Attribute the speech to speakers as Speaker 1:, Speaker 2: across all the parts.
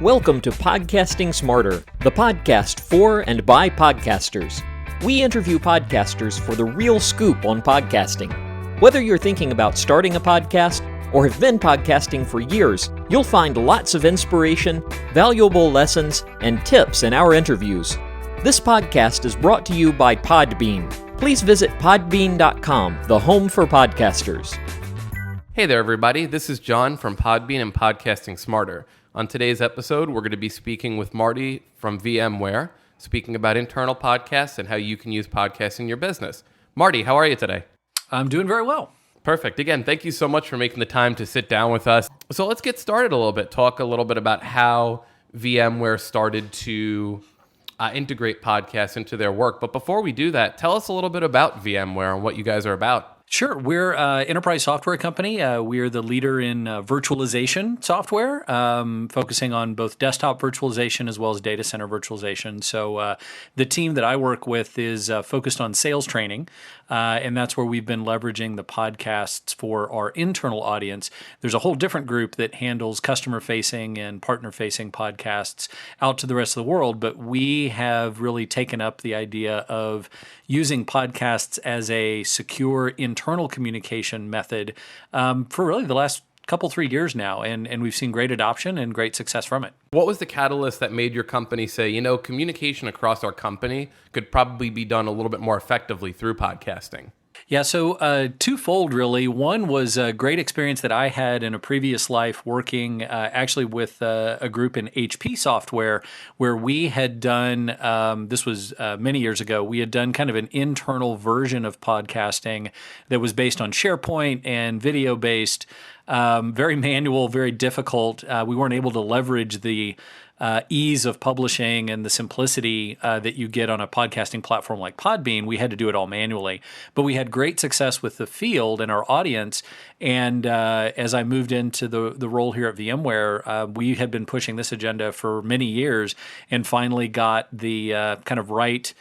Speaker 1: Welcome to Podcasting Smarter, the podcast for and by podcasters. We interview podcasters for the real scoop on podcasting. Whether you're thinking about starting a podcast or have been podcasting for years, you'll find lots of inspiration, valuable lessons, and tips in our interviews. This podcast is brought to you by Podbean. Please visit podbean.com, the home for podcasters.
Speaker 2: Hey there, everybody. This is John from Podbean and Podcasting Smarter. On today's episode, we're going to be speaking with Marty from VMware, speaking about internal podcasts and how you can use podcasts in your business. Marty, how are you today?
Speaker 3: I'm doing very well.
Speaker 2: Perfect. Again, thank you so much for making the time to sit down with us. So let's get started a little bit, talk a little bit about how VMware started to integrate podcasts into their work. But before we do that, tell us a little bit about VMware and what you guys are about.
Speaker 3: Sure. We're an enterprise software company. We are the leader in virtualization software, focusing on both desktop virtualization as well as data center virtualization. So the team that I work with is focused on sales training, and that's where we've been leveraging the podcasts for our internal audience. There's a whole different group that handles customer-facing and partner-facing podcasts out to the rest of the world, but we have really taken up the idea of using podcasts as a secure internal communication method for really the last couple, 3 years now, and we've seen great adoption and great success from it.
Speaker 2: What was the catalyst that made your company say, communication across our company could probably be done a little bit more effectively through podcasting?
Speaker 3: Yeah, so twofold really. One was a great experience that I had in a previous life working actually with a group in HP software where we had done, this was many years ago, we had done kind of an internal version of podcasting that was based on SharePoint and video-based, very manual, very difficult. We weren't able to leverage the ease of publishing and the simplicity that you get on a podcasting platform like Podbean. We had to do it all manually, but we had great success with the field and our audience. And as I moved into the role here at VMware, we had been pushing this agenda for many years and finally got the kind of right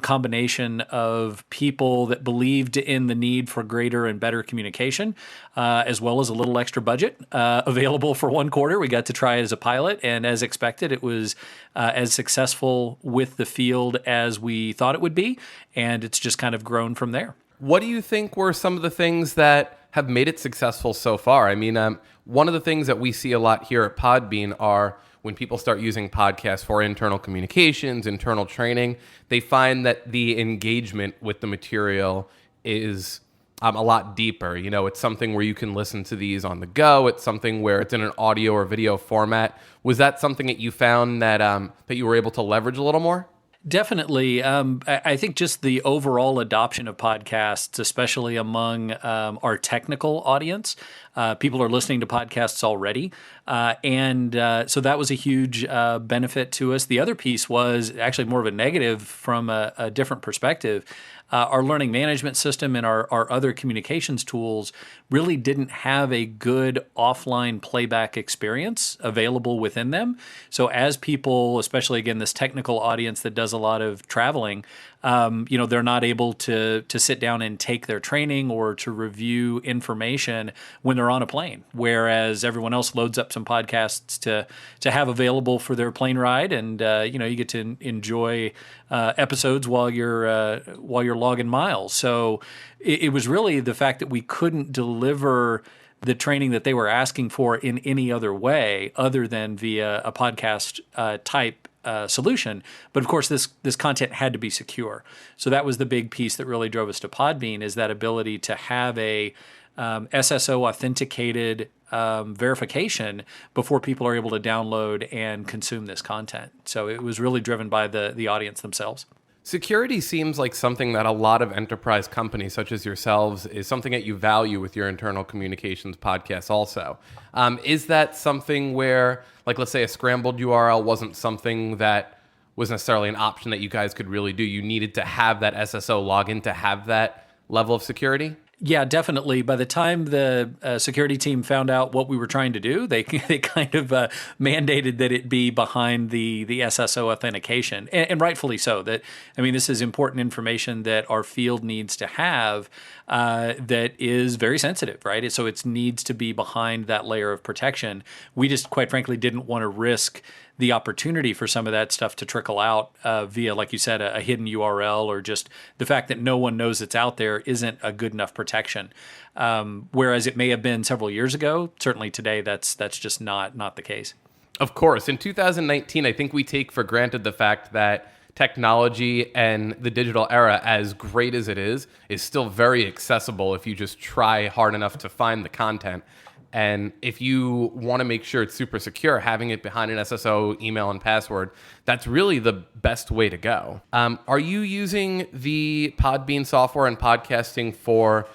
Speaker 3: combination of people that believed in the need for greater and better communication, as well as a little extra budget available for one quarter. We got to try it as a pilot, and as expected, it was as successful with the field as we thought it would be, and it's just kind of grown from there.
Speaker 2: What do you think were some of the things that have made it successful so far? I mean, one of the things that we see a lot here at Podbean are when people start using podcasts for internal communications, internal training, they find that the engagement with the material is a lot deeper. It's something where you can listen to these on the go. It's something where it's in an audio or video format. Was that something that you found that that you were able to leverage a little more?
Speaker 3: Definitely. I think just the overall adoption of podcasts, especially among our technical audience, people are listening to podcasts already. And so that was a huge benefit to us. The other piece was actually more of a negative from a different perspective. Our learning management system and our other communications tools really didn't have a good offline playback experience available within them. So as people, especially again, this technical audience that does a lot of traveling, they're not able to sit down and take their training or to review information when they're on a plane, whereas everyone else loads up some podcasts to have available for their plane ride, and you get to enjoy episodes while you're logging miles. So it was really the fact that we couldn't deliver the training that they were asking for in any other way other than via a podcast type solution. But of course, this content had to be secure. So that was the big piece that really drove us to Podbean, is that ability to have a SSO authenticated verification before people are able to download and consume this content. So it was really driven by the audience themselves.
Speaker 2: Security seems like something that a lot of enterprise companies, such as yourselves, is something that you value with your internal communications podcasts also. Is that something where, like, let's say a scrambled URL wasn't something that was necessarily an option that you guys could really do? You needed to have that SSO login to have that level of security?
Speaker 3: Yeah, definitely. By the time the security team found out what we were trying to do, they kind of mandated that it be behind the SSO authentication, and rightfully so. This is important information that our field needs to have that is very sensitive, right? So it needs to be behind that layer of protection. We just, quite frankly, didn't want to risk the opportunity for some of that stuff to trickle out via, like you said, a hidden URL, or just the fact that no one knows it's out there isn't a good enough protection. Whereas it may have been several years ago, certainly today that's just not the case.
Speaker 2: Of course. In 2019, I think we take for granted the fact that technology and the digital era, as great as it is still very accessible if you just try hard enough to find the content. And if you want to make sure it's super secure, having it behind an SSO, email, and password, that's really the best way to go. Are you using the Podbean software and podcasting for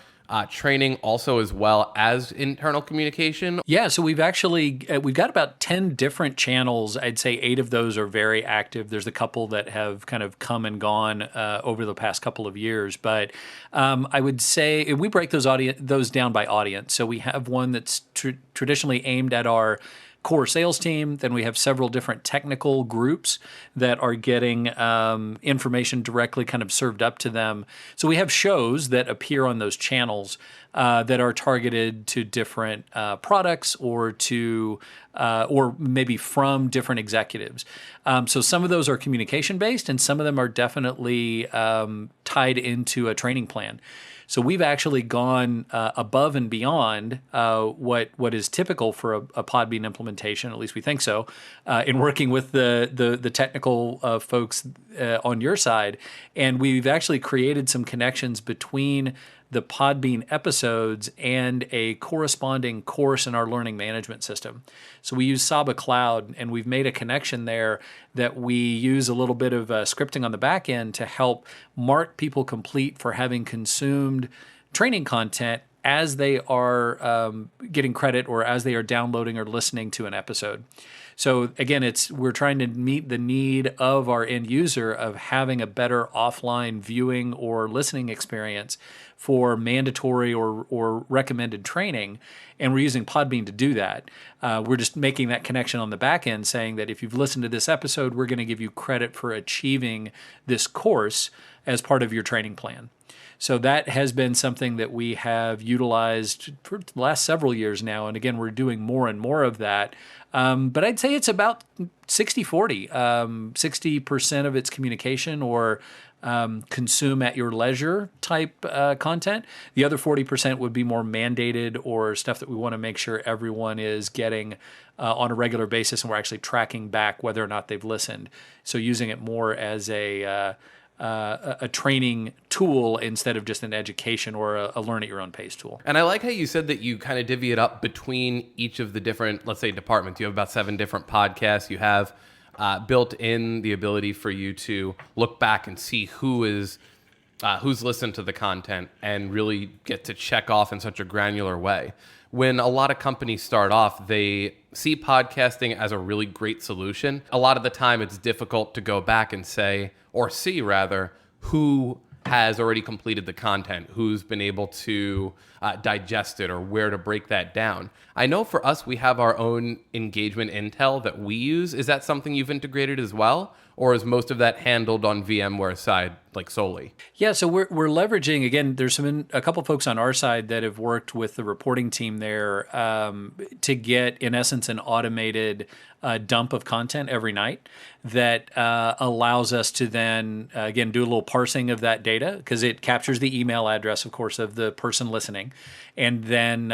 Speaker 2: training also as well as internal communication?
Speaker 3: Yeah, so we've got about 10 different channels. I'd say 8 of those are very active. There's a couple that have kind of come and gone over the past couple of years. But I would say we break those down by audience. So we have one that's traditionally aimed at our core sales team. Then we have several different technical groups that are getting information directly kind of served up to them. So we have shows that appear on those channels that are targeted to different products or maybe from different executives. So some of those are communication based, and some of them are definitely tied into a training plan. So we've actually gone above and beyond what is typical for a Podbean implementation, at least we think so, in working with the technical folks on your side. And we've actually created some connections between the Podbean episodes and a corresponding course in our learning management system. So we use Saba Cloud, and we've made a connection there that we use a little bit of scripting on the back end to help mark people complete for having consumed training content as they are getting credit or as they are downloading or listening to an episode. So again, we're trying to meet the need of our end user of having a better offline viewing or listening experience for mandatory or recommended training, and we're using Podbean to do that. We're just making that connection on the back end, saying that if you've listened to this episode, we're going to give you credit for achieving this course as part of your training plan. So that has been something that we have utilized for the last several years now. And again, we're doing more and more of that. But I'd say it's about 60-40. 60% of its communication or consume at your leisure type content. The other 40% would be more mandated or stuff that we want to make sure everyone is getting on a regular basis, and we're actually tracking back whether or not they've listened. So using it more as a training tool instead of just an education or a learn at your own pace tool.
Speaker 2: And I like how you said that you kind of divvy it up between each of the different, let's say, departments. You have about 7 different podcasts. You have built in the ability for you to look back and see who's listened to the content and really get to check off in such a granular way. When a lot of companies start off, they see podcasting as a really great solution. A lot of the time it's difficult to go back and say, or see rather, who has already completed the content, who's been able to digest it, or where to break that down. I know for us, we have our own engagement intel that we use. Is that something you've integrated as well? Or is most of that handled on VMware side, like solely?
Speaker 3: Yeah, so we're leveraging, again, there's a couple folks on our side that have worked with the reporting team there to get, in essence, an automated dump of content every night that allows us to then, again, do a little parsing of that data, because it captures the email address, of course, of the person listening, and then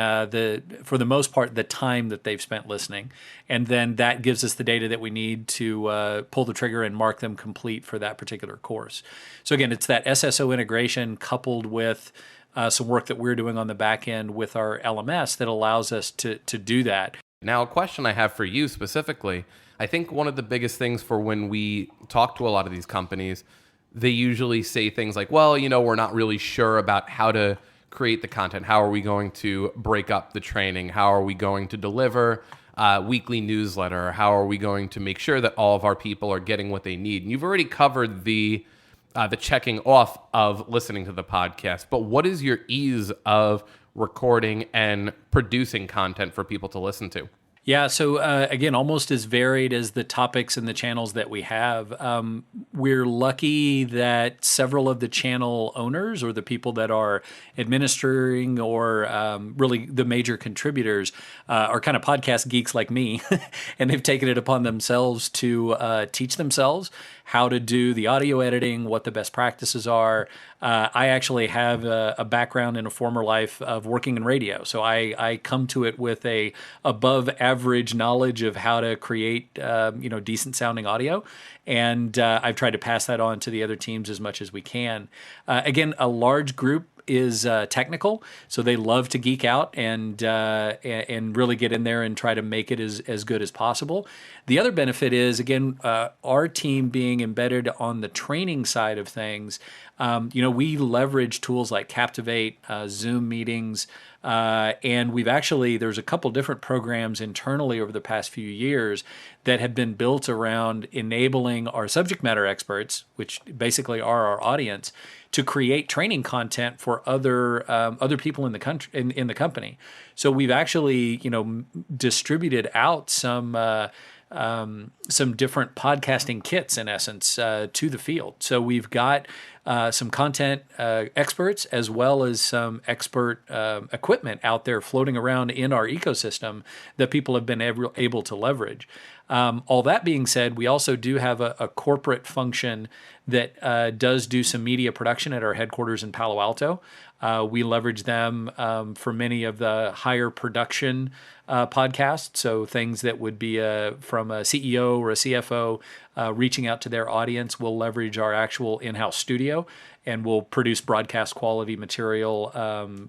Speaker 3: for the most part, the time that they've spent listening. And then that gives us the data that we need to pull the trigger and mark them complete for that particular course. So again, it's that SSO integration coupled with some work that we're doing on the back end with our LMS that allows us to do that.
Speaker 2: Now, a question I have for you specifically, I think one of the biggest things for when we talk to a lot of these companies, they usually say things like, well, we're not really sure about how to create the content. How are we going to break up the training? How are we going to deliver weekly newsletter? How are we going to make sure that all of our people are getting what they need? And you've already covered the the checking off of listening to the podcast, but what is your ease of recording and producing content for people to listen to?
Speaker 3: Yeah, so again, almost as varied as the topics and the channels that we have. We're lucky that several of the channel owners or the people that are administering or really the major contributors are kind of podcast geeks like me, and they've taken it upon themselves to teach themselves how to do the audio editing, what the best practices are. I actually have a background in a former life of working in radio, so I come to it with a above average knowledge of how to create decent sounding audio, and I've tried to pass that on to the other teams as much as we can. Again, a large group is technical, so they love to geek out and really get in there and try to make it as good as possible. The other benefit is, again, our team being embedded on the training side of things. We leverage tools like Captivate, Zoom meetings, and there's a couple different programs internally over the past few years that have been built around enabling our subject matter experts, which basically are our audience, to create training content for other people in the country in the company. So we've actually distributed out some different podcasting kits in essence to the field. So we've got some content experts as well as some expert equipment out there floating around in our ecosystem that people have been able to leverage. All that being said, we also do have a corporate function that does do some media production at our headquarters in Palo Alto. We leverage them for many of the higher production podcasts, so things that would be from a CEO or a CFO reaching out to their audience. We'll leverage our actual in-house studio, and we'll produce broadcast quality material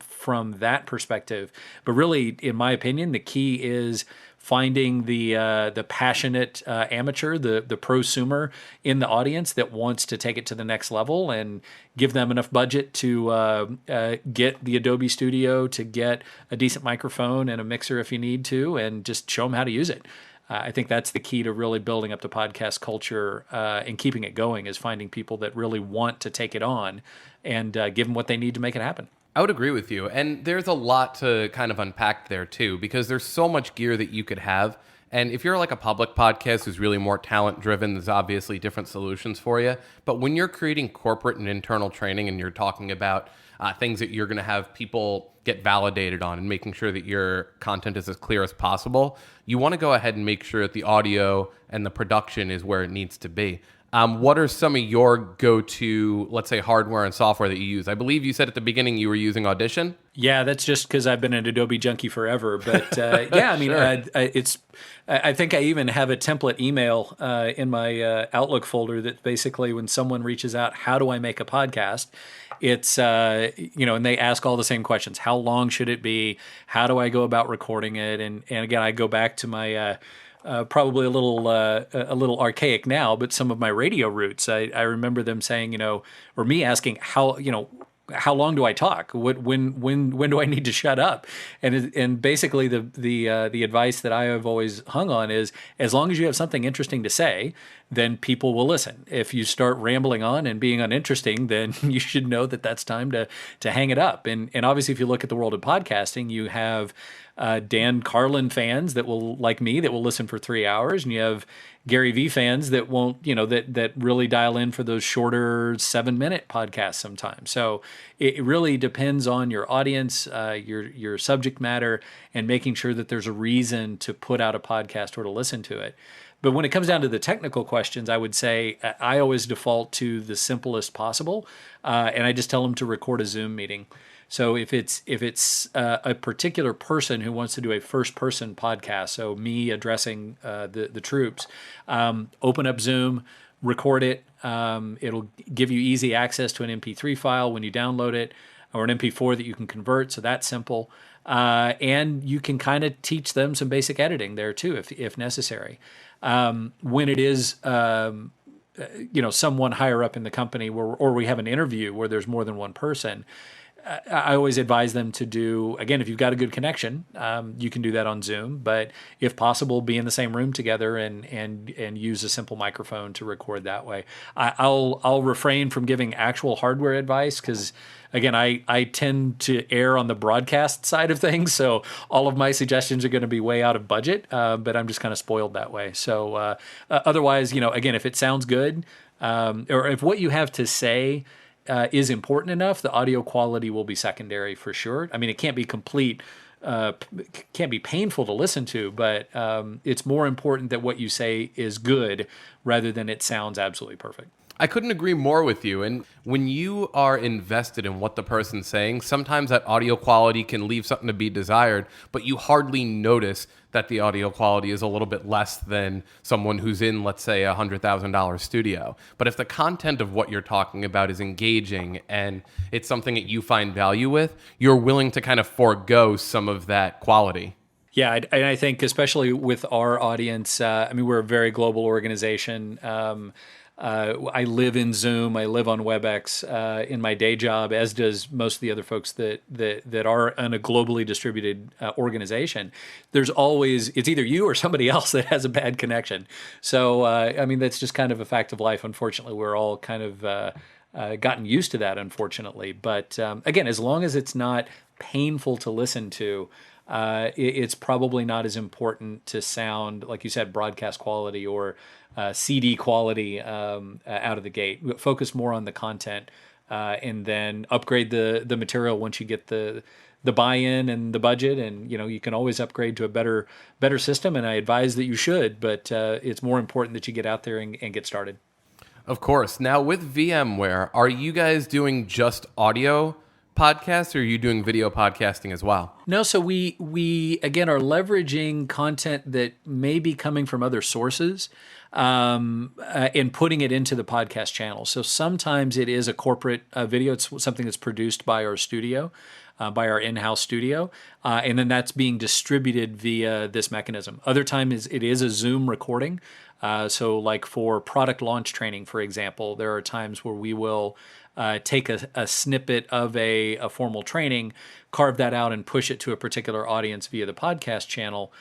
Speaker 3: from that perspective. But really, in my opinion, the key is finding the passionate amateur, the prosumer in the audience that wants to take it to the next level, and give them enough budget to get the Adobe Studio, to get a decent microphone and a mixer if you need to, and just show them how to use it. I think that's the key to really building up the podcast culture and keeping it going, is finding people that really want to take it on and give them what they need to make it happen.
Speaker 2: I would agree with you. And there's a lot to kind of unpack there too, because there's so much gear that you could have. And if you're like a public podcast who's really more talent driven, there's obviously different solutions for you. But when you're creating corporate and internal training and you're talking about things that you're going to have people get validated on and making sure that your content is as clear as possible, you want to go ahead and make sure that the audio and the production is where it needs to be. What are some of your go-to, let's say, hardware and software that you use? I believe you said at the beginning you were using Audition.
Speaker 3: Yeah, that's just because I've been an Adobe junkie forever. But yeah, I mean,
Speaker 2: Sure.
Speaker 3: I think I even have a template email in my Outlook folder that basically, when someone reaches out, how do I make a podcast? It's, and they ask all the same questions. How long should it be? How do I go about recording it? And again, I go back to my... probably a little archaic now, but some of my radio roots. I remember them saying, or me asking how long do I talk? When do I need to shut up? And basically the advice that I have always hung on is, as long as you have something interesting to say, then people will listen. If you start rambling on and being uninteresting, then you should know that that's time to hang it up. And obviously, if you look at the world of podcasting, you have Dan Carlin fans that will, like me, that will listen for 3 hours, and you have Gary Vee fans that won't, that really dial in for those shorter 7-minute podcasts sometimes. So it really depends on your audience, your subject matter, and making sure that there's a reason to put out a podcast or to listen to it. But when it comes down to the technical questions, I would say I always default to the simplest possible, and I just tell them to record a Zoom meeting. So if it's a particular person who wants to do a first-person podcast, so me addressing the troops, open up Zoom, record it. It'll give you easy access to an MP3 file when you download it, or an MP4 that you can convert. So that's simple. And you can kind of teach them some basic editing there too, if necessary. When it is someone higher up in the company, or we have an interview where there's more than one person, I always advise them to do, again, if you've got a good connection, you can do that on Zoom. But if possible, be in the same room together and use a simple microphone to record that way. I'll refrain from giving actual hardware advice because, again, I tend to err on the broadcast side of things. So all of my suggestions are going to be way out of budget, but I'm just kind of spoiled that way. So otherwise, again, if it sounds good or if what you have to say is important enough, the audio quality will be secondary for sure. I mean, it can't be complete, can't be painful to listen to, but it's more important that what you say is good rather than it sounds absolutely perfect.
Speaker 2: I couldn't agree more with you. And when you are invested in what the person's saying, sometimes that audio quality can leave something to be desired, but you hardly notice that the audio quality is a little bit less than someone who's in, let's say, a $100,000 studio. But if the content of what you're talking about is engaging and it's something that you find value with, you're willing to kind of forego some of that quality.
Speaker 3: Yeah, and I think especially with our audience, we're a very global organization. I live in Zoom. I live on WebEx in my day job, as does most of the other folks that are in a globally distributed organization. There's always, it's either you or somebody else that has a bad connection. So, that's just kind of a fact of life. Unfortunately, we're all kind of gotten used to that, unfortunately. But again, as long as it's not painful to listen to, it's probably not as important to sound, like you said, broadcast quality or CD quality out of the gate. Focus more on the content and then upgrade the material once you get the buy-in and the budget. And you can always upgrade to a better system, and I advise that you should. But it's more important that you get out there and get started.
Speaker 2: Of course. Now with VMware, are you guys doing just audio podcasts, or are you doing video podcasting as well?
Speaker 3: No, so we again are leveraging content that may be coming from other sources and putting it into the podcast channel. So sometimes it is a corporate video. It's something that's produced by our studio, by our in-house studio, and then that's being distributed via this mechanism. Other times it is a Zoom recording. So like for product launch training, for example, there are times where we will take a snippet of a formal training, carve that out, and push it to a particular audience via the podcast channel,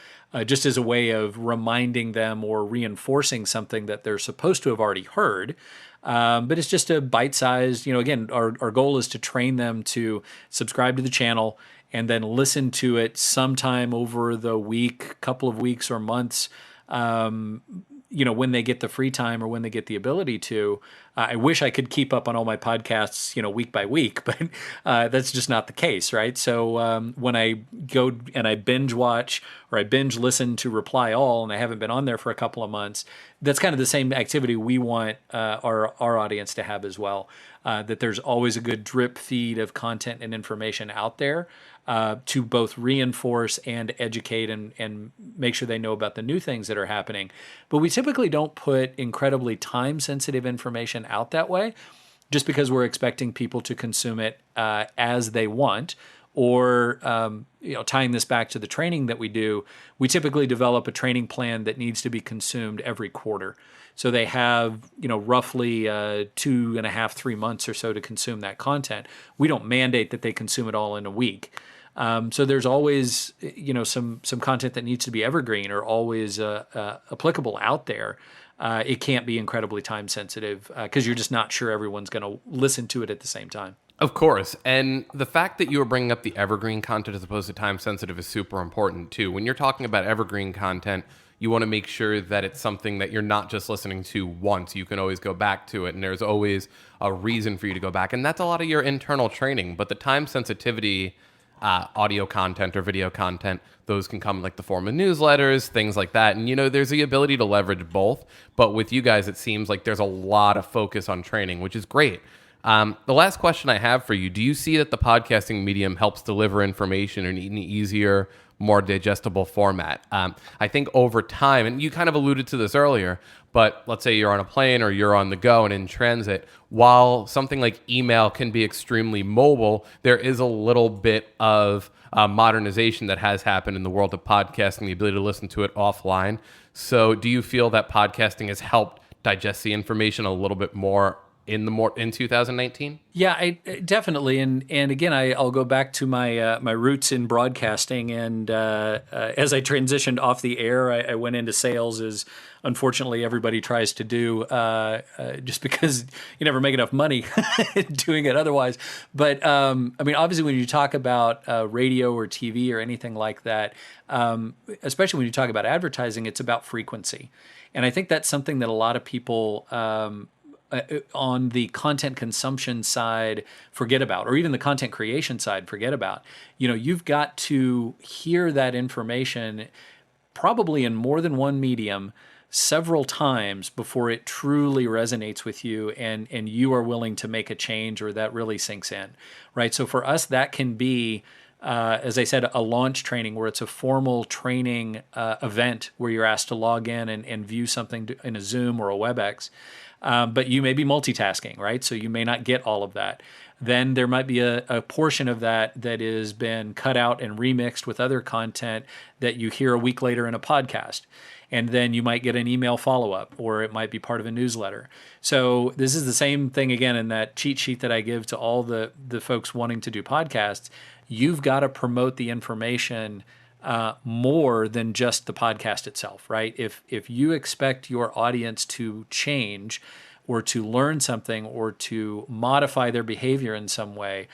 Speaker 3: just as a way of reminding them or reinforcing something that they're supposed to have already heard. But it's just a bite-sized, again, our goal is to train them to subscribe to the channel and then listen to it sometime over the week, couple of weeks or months, when they get the free time or when they get the ability to. I wish I could keep up on all my podcasts, week by week, but that's just not the case, right? So when I go and I binge watch or I binge listen to Reply All, and I haven't been on there for a couple of months, that's kind of the same activity we want our audience to have as well. That there's always a good drip feed of content and information out there to both reinforce and educate and make sure they know about the new things that are happening. But we typically don't put incredibly time-sensitive information out that way, just because we're expecting people to consume it as they want. Or tying this back to the training that we do, we typically develop a training plan that needs to be consumed every quarter. So they have, roughly 2.5, 3 months or so to consume that content. We don't mandate that they consume it all in a week. So there's always, some content that needs to be evergreen or always applicable out there. It can't be incredibly time sensitive because you're just not sure everyone's going to listen to it at the same time.
Speaker 2: Of course. And the fact that you were bringing up the evergreen content as opposed to time sensitive is super important too. When you're talking about evergreen content, you want to make sure that it's something that you're not just listening to once. You can always go back to it, and there's always a reason for you to go back. And that's a lot of your internal training. But the time sensitivity audio content or video content, those can come in like the form of newsletters, things like that. And, there's the ability to leverage both. But with you guys, it seems like there's a lot of focus on training, which is great. The last question I have for you, do you see that the podcasting medium helps deliver information in an easier, more digestible format? I think over time, and you kind of alluded to this earlier, but let's say you're on a plane or you're on the go and in transit, while something like email can be extremely mobile, there is a little bit of modernization that has happened in the world of podcasting, the ability to listen to it offline. So do you feel that podcasting has helped digest the information a little bit more in 2019?
Speaker 3: Yeah, definitely. And again, I'll go back to my my roots in broadcasting. And as I transitioned off the air, I went into sales, as unfortunately everybody tries to do, just because you never make enough money doing it otherwise. But I mean, obviously, when you talk about radio or TV or anything like that, especially when you talk about advertising, it's about frequency. And I think that's something that a lot of people on the content consumption side forget about, or even the content creation side forget about. You've got to hear that information probably in more than one medium several times before it truly resonates with you and you are willing to make a change, or that really sinks in, right? So for us, that can be, as I said, a launch training where it's a formal training event where you're asked to log in and view something in a Zoom or a WebEx. But you may be multitasking, right? So you may not get all of that. Then there might be a portion of that has been cut out and remixed with other content that you hear a week later in a podcast. And then you might get an email follow-up, or it might be part of a newsletter. So this is the same thing again in that cheat sheet that I give to all the folks wanting to do podcasts. You've got to promote the information more than just the podcast itself, right? If you expect your audience to change or to learn something or to modify their behavior in some way,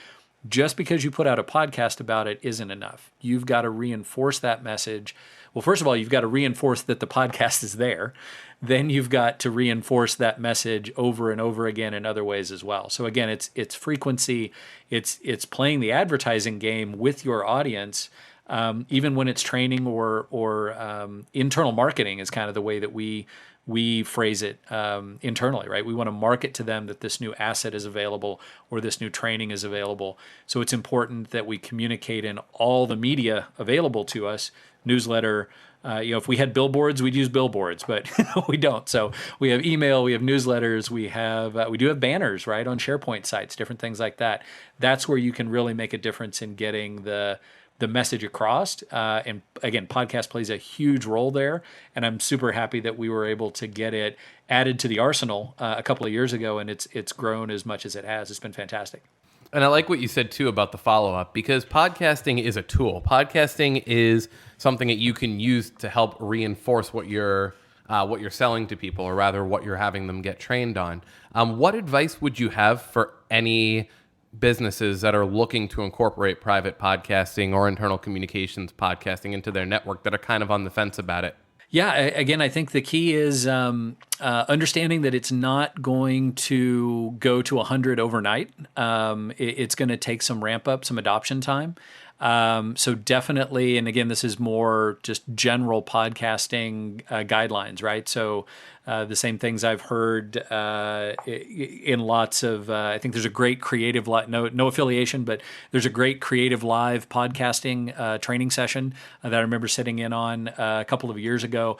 Speaker 3: just because you put out a podcast about it isn't enough. You've got to reinforce that message. Well, first of all, you've got to reinforce that the podcast is there. Then you've got to reinforce that message over and over again in other ways as well. So again, it's frequency. It's playing the advertising game with your audience. Even when it's training or internal marketing is kind of the way that we phrase it internally, right? We want to market to them that this new asset is available or this new training is available. So it's important that we communicate in all the media available to us, newsletter. If we had billboards, we'd use billboards, but we don't. So we have email, we have newsletters, we do have banners, right, on SharePoint sites, different things like that. That's where you can really make a difference in getting the message across. And again, podcast plays a huge role there. And I'm super happy that we were able to get it added to the arsenal a couple of years ago, and it's grown as much as it has. It's been fantastic.
Speaker 2: And I like what you said, too, about the follow-up, because podcasting is a tool. Podcasting is something that you can use to help reinforce what you're selling to people, or rather what you're having them get trained on. What advice would you have for any businesses that are looking to incorporate private podcasting or internal communications podcasting into their network that are kind of on the fence about it?
Speaker 3: Yeah, again, I think the key is understanding that it's not going to go to 100 overnight. It's going to take some ramp up, some adoption time. So definitely, and again, this is more just general podcasting guidelines, right? So the same things I've heard in lots of, I think there's a great creative, no affiliation, but there's a great creative live podcasting training session that I remember sitting in on a couple of years ago.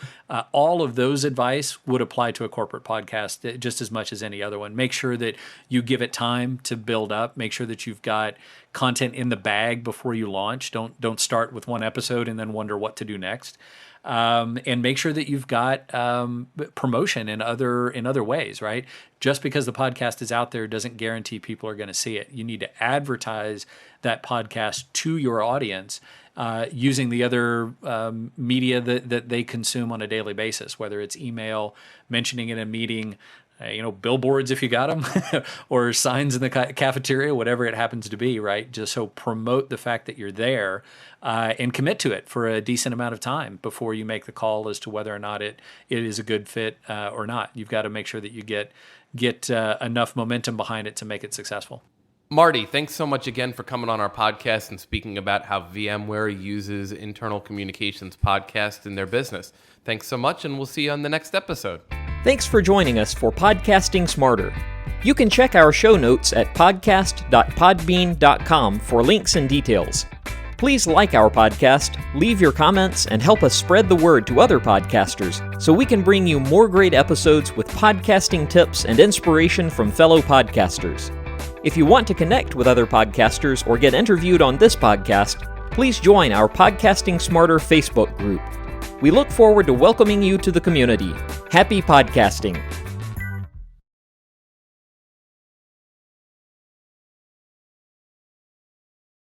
Speaker 3: All of those advice would apply to a corporate podcast just as much as any other one. Make sure that you give it time to build up. Make sure that you've got content in the bag before you launch. Don't start with one episode and then wonder what to do next. And make sure that you've got promotion in other ways, right? Just because the podcast is out there doesn't guarantee people are going to see it. You need to advertise that podcast to your audience using the other media that they consume on a daily basis, whether it's email, mentioning in a meeting, billboards if you got them, or signs in the cafeteria, whatever it happens to be, right? Just so promote the fact that you're there and commit to it for a decent amount of time before you make the call as to whether or not it is a good fit or not. You've got to make sure that you get enough momentum behind it to make it successful.
Speaker 2: Marty, thanks so much again for coming on our podcast and speaking about how VMware uses internal communications podcast in their business. Thanks so much, and we'll see you on the next episode.
Speaker 1: Thanks for joining us for Podcasting Smarter. You can check our show notes at podcast.podbean.com for links and details. Please like our podcast, leave your comments, and help us spread the word to other podcasters so we can bring you more great episodes with podcasting tips and inspiration from fellow podcasters. If you want to connect with other podcasters or get interviewed on this podcast, please join our Podcasting Smarter Facebook group. We look forward to welcoming you to the community. Happy podcasting!